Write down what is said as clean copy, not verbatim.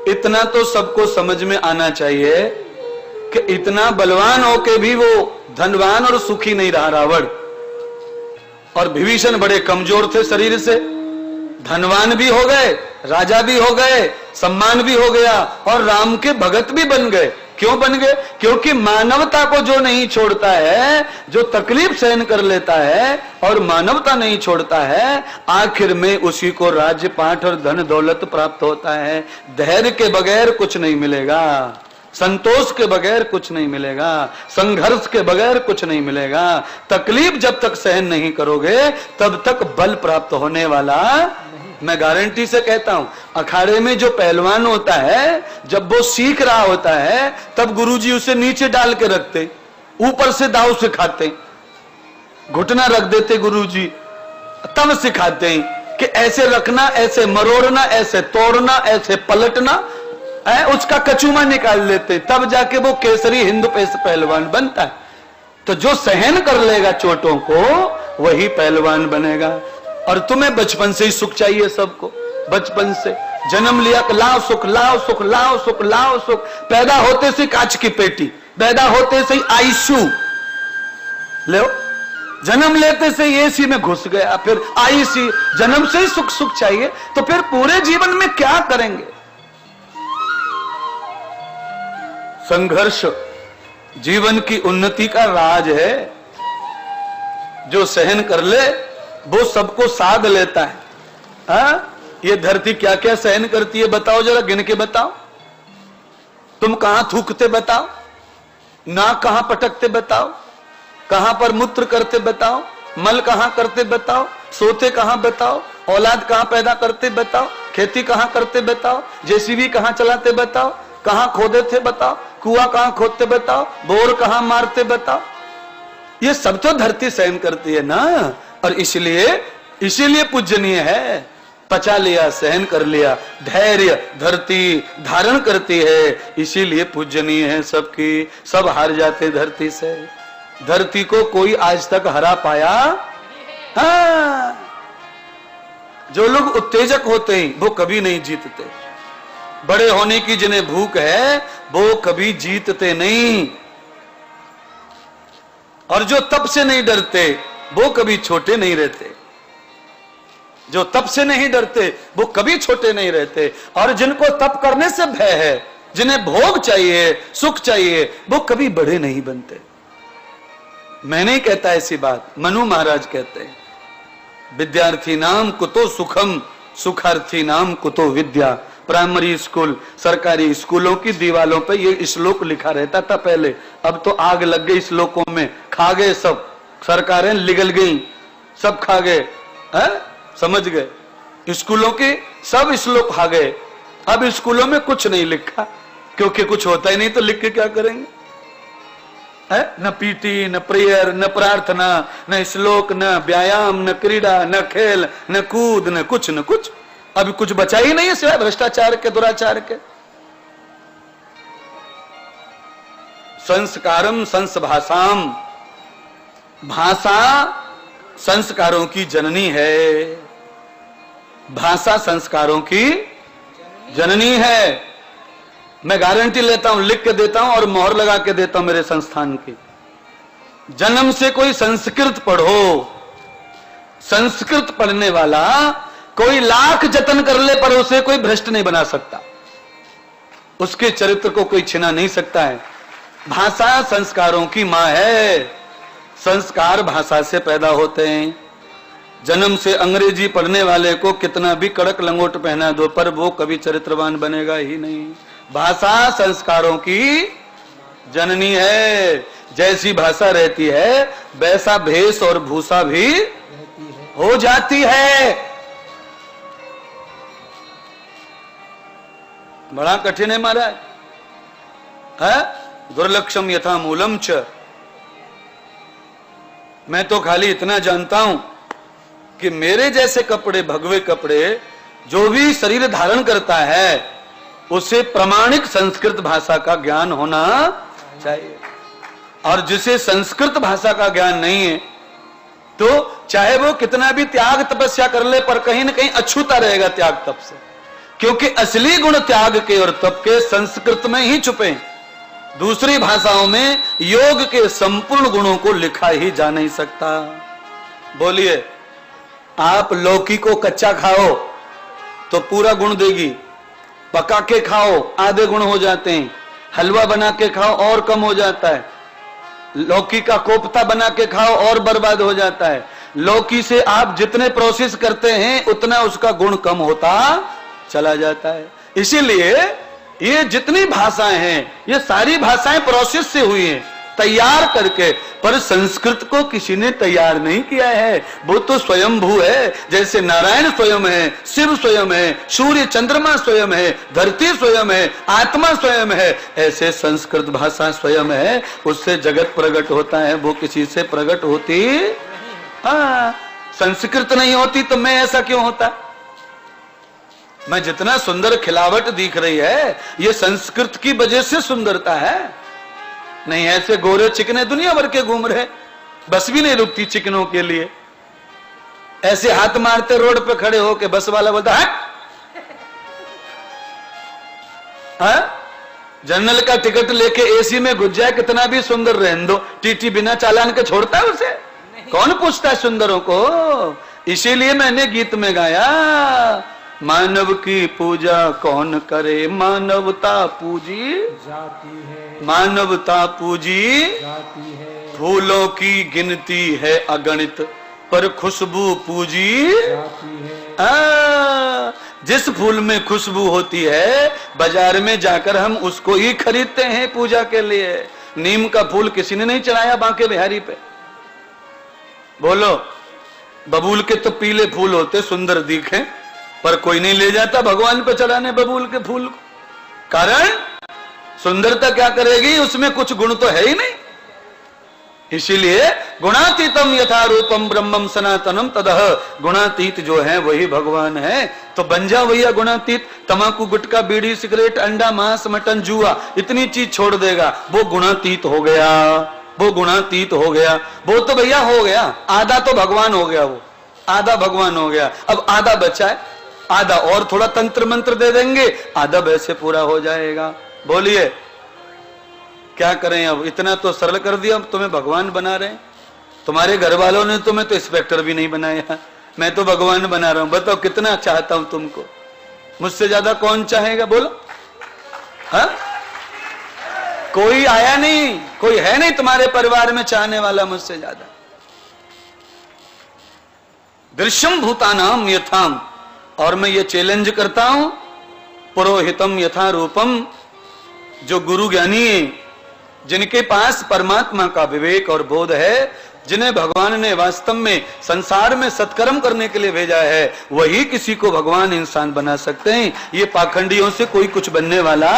इतना तो सबको समझ में आना चाहिए कि इतना बलवान होके भी वो धनवान और सुखी नहीं रहा रावण। और विभीषण बड़े कमजोर थे शरीर से, धनवान भी हो गए, राजा भी हो गए, सम्मान भी हो गया और राम के भगत भी बन गए। क्यों बन गए? क्योंकि मानवता को जो नहीं छोड़ता है, जो तकलीफ सहन कर लेता है और मानवता नहीं छोड़ता है, आखिर में उसी को राज्य पाठ और धन दौलत प्राप्त होता है। धैर्य के बगैर कुछ नहीं मिलेगा, संतोष के बगैर कुछ नहीं मिलेगा, संघर्ष के बगैर कुछ नहीं मिलेगा। तकलीफ जब तक सहन नहीं करोगे तब तक बल प्राप्त होने वाला मैं गारंटी से कहता हूं। अखाड़े में जो पहलवान होता है, जब वो सीख रहा होता है तब गुरुजी उसे नीचे डाल के रखते, ऊपर से दाव सिखाते, घुटना रख देते गुरुजी, तब सिखाते हैं कि ऐसे रखना, ऐसे मरोड़ना, ऐसे तोड़ना, ऐसे पलटना, उसका कचूमा निकाल लेते, तब जाके वो केसरी हिंद पहलवान बनता है। तो जो सहन कर लेगा चोटों को वही पहलवान बनेगा। और तुम्हें बचपन से ही सुख चाहिए, सबको बचपन से जन्म लिया कि लाओ सुख, लाओ सुख, लाओ सुख, लाओ सुख। पैदा होते से कांच की पेटी, पैदा होते से आईसीयू ले, जन्म लेते से एसी में घुस गया, फिर आईसी, जन्म से ही सुख सुख चाहिए, तो फिर पूरे जीवन में क्या करेंगे? संघर्ष जीवन की उन्नति का राज है। जो सहन कर ले वो सबको साध लेता है। ये धरती क्या क्या सहन करती है बताओ, जरा गिन के बताओ। तुम कहां थूकते बताओ, नाक कहां पटकते बताओ, कहां पर मूत्र करते बताओ, मल कहां करते बताओ, सोते कहां बताओ, औलाद कहां पैदा करते बताओ, खेती कहां करते बताओ, जेसीबी कहां चलाते बताओ, कहां खोदे थे बताओ, कुआं कहां खोदते बताओ, बोर कहां मारते बताओ। ये सब तो धरती सहन करती है ना, और इसीलिए पूजनीय है। पचा लिया, सहन कर लिया, धैर्य धरती धारण करती है, इसीलिए पूजनीय है सबकी। सब हार जाते धरती से, धरती को कोई आज तक हरा पाया? हाँ, जो लोग उत्तेजक होते हैं वो कभी नहीं जीतते। बड़े होने की जिन्हें भूख है वो कभी जीतते नहीं। और जो तप से नहीं डरते वो कभी छोटे नहीं रहते। जो तप से नहीं डरते वो कभी छोटे नहीं रहते। और जिनको तप करने से भय है, जिन्हें भोग चाहिए, सुख चाहिए, वो कभी बड़े नहीं बनते। मैं नहीं कहता ऐसी बात, मनु महाराज कहते हैं, विद्यार्थी नाम कुतो सुखम, सुखार्थी नाम कुतो विद्या। प्राइमरी स्कूल, सरकारी स्कूलों की दीवालों पे ये श्लोक लिखा रहता था पहले। अब तो आग लग गई श्लोकों में, खा गए सब, सरकारें निगल गई, सब खा गए, समझ गए। स्कूलों के सब श्लोक खा गए। अब स्कूलों में कुछ नहीं लिखा, क्योंकि कुछ होता ही नहीं तो लिख के क्या करेंगे? न पीटी, न प्रेयर, न प्रार्थना, न श्लोक, न व्यायाम, न क्रीड़ा, न खेल, न कूद, न कुछ न कुछ। अभी कुछ बचा ही नहीं है सिवाय भ्रष्टाचार के, दुराचार के। संस्कारम संस्भाषाम, भाषा संस्कारों की जननी है। भाषा संस्कारों की जननी है। मैं गारंटी लेता हूं, लिख के देता हूं और मोहर लगा के देता हूं मेरे संस्थान की। जन्म से कोई संस्कृत पढ़ो, संस्कृत पढ़ने वाला कोई लाख जतन कर ले पर उसे कोई भ्रष्ट नहीं बना सकता, उसके चरित्र को कोई छिना नहीं सकता है। भाषा संस्कारों की मां है। संस्कार भाषा से पैदा होते हैं। जन्म से अंग्रेजी पढ़ने वाले को कितना भी कड़क लंगोट पहना दो पर वो कभी चरित्रवान बनेगा ही नहीं। भाषा संस्कारों की जननी है। जैसी भाषा रहती है वैसा भेष और भूषा भी हो जाती है। बड़ा कठिन है महाराज, है? दुर्लक्षम यथा मूलम च। मैं तो खाली इतना जानता हूं कि मेरे जैसे कपड़े, भगवे कपड़े, जो भी शरीर धारण करता है उसे प्रमाणिक संस्कृत भाषा का ज्ञान होना चाहिए। और जिसे संस्कृत भाषा का ज्ञान नहीं है तो चाहे वो कितना भी त्याग तपस्या कर ले पर कहीं ना कहीं अछूता रहेगा त्याग तप से। क्योंकि असली गुण त्याग के और तप के संस्कृत में ही छुपे। दूसरी भाषाओं में योग के संपूर्ण गुणों को लिखा ही जा नहीं सकता। बोलिए, आप लौकी को कच्चा खाओ तो पूरा गुण देगी, पका के खाओ आधे गुण हो जाते हैं, हलवा बना के खाओ और कम हो जाता है, लौकी का कोफ्ता बना के खाओ और बर्बाद हो जाता है। लौकी से आप जितने प्रोसेस करते हैं उतना उसका गुण कम होता चला जाता है। इसीलिए ये जितनी भाषाएं हैं ये सारी भाषाएं प्रोसेस से हुई हैं, तैयार करके। पर संस्कृत को किसी ने तैयार नहीं किया है, वो तो स्वयंभू है। जैसे नारायण स्वयं है, शिव स्वयं है, सूर्य चंद्रमा स्वयं है, धरती स्वयं है, आत्मा स्वयं है, ऐसे संस्कृत भाषा स्वयं है। उससे जगत प्रकट होता है, वो किसी से प्रकट होती। हाँ, संस्कृत नहीं होती तो मैं ऐसा क्यों होता? मैं जितना सुंदर खिलावट दिख रही है ये संस्कृत की वजह से सुंदरता है। नहीं ऐसे गोरे चिकने दुनिया भर के घूम रहे, बस भी नहीं रुकती चिकनों के लिए। ऐसे हाथ मारते रोड पे खड़े होके बस वाला बोलता है जनरल का टिकट लेके एसी में घुस जाए कितना भी सुंदर रहने दो, टीटी बिना चालान के छोड़ता है उसे? कौन पूछता है सुंदरों को? इसीलिए मैंने गीत में गाया, मानव की पूजा कौन करे, मानवता पूजी जाती है, मानवता पूजी जाती है। फूलों की गिनती है अगणित पर खुशबू पूजी जाती है। जिस फूल में खुशबू होती है बाजार में जाकर हम उसको ही खरीदते हैं पूजा के लिए। नीम का फूल किसी ने नहीं चढ़ाया बांके बिहारी पे। बोलो, बबूल के तो पीले फूल होते सुंदर दिखे, पर कोई नहीं ले जाता भगवान पे चढ़ाने बबूल के फूल को। कारण सुंदरता क्या करेगी, उसमें कुछ गुण तो है ही नहीं। इसीलिए गुणातीतम यथा रूपम ब्रह्मम सनातनम तदह, गुणातीत जो है वही भगवान है। तो बन जा भैया गुणातीत। तंबाकू गुटखा बीड़ी सिगरेट अंडा मांस मटन जुआ इतनी चीज छोड़ देगा, वो गुणातीत हो गया, वो गुणातीत हो गया। वो तो भैया हो गया, आधा तो भगवान हो गया, वो आधा भगवान हो गया। अब आधा बचा है, आधा और थोड़ा तंत्र मंत्र दे देंगे, आधा वैसे पूरा हो जाएगा। बोलिए क्या करें? अब इतना तो सरल कर दिया, अब तुम्हें भगवान बना रहे हैं। तुम्हारे घर वालों ने तुम्हें तो इंस्पेक्टर भी नहीं बनाया, मैं तो भगवान बना रहा हूं। बताओ कितना चाहता हूं तुमको, मुझसे ज्यादा कौन चाहेगा? बोलो। हाँ, कोई आया नहीं, कोई है नहीं तुम्हारे परिवार में चाहने वाला मुझसे ज्यादा। दृश्यम भूतानाम यथाम, और मैं ये चैलेंज करता हूं, पुरोहितम यथा रूपम, जो गुरु ज्ञानी है, जिनके पास परमात्मा का विवेक और बोध है, जिन्हें भगवान ने वास्तव में संसार में सत्कर्म करने के लिए भेजा है, वही किसी को भगवान इंसान बना सकते हैं। ये पाखंडियों से कोई कुछ बनने वाला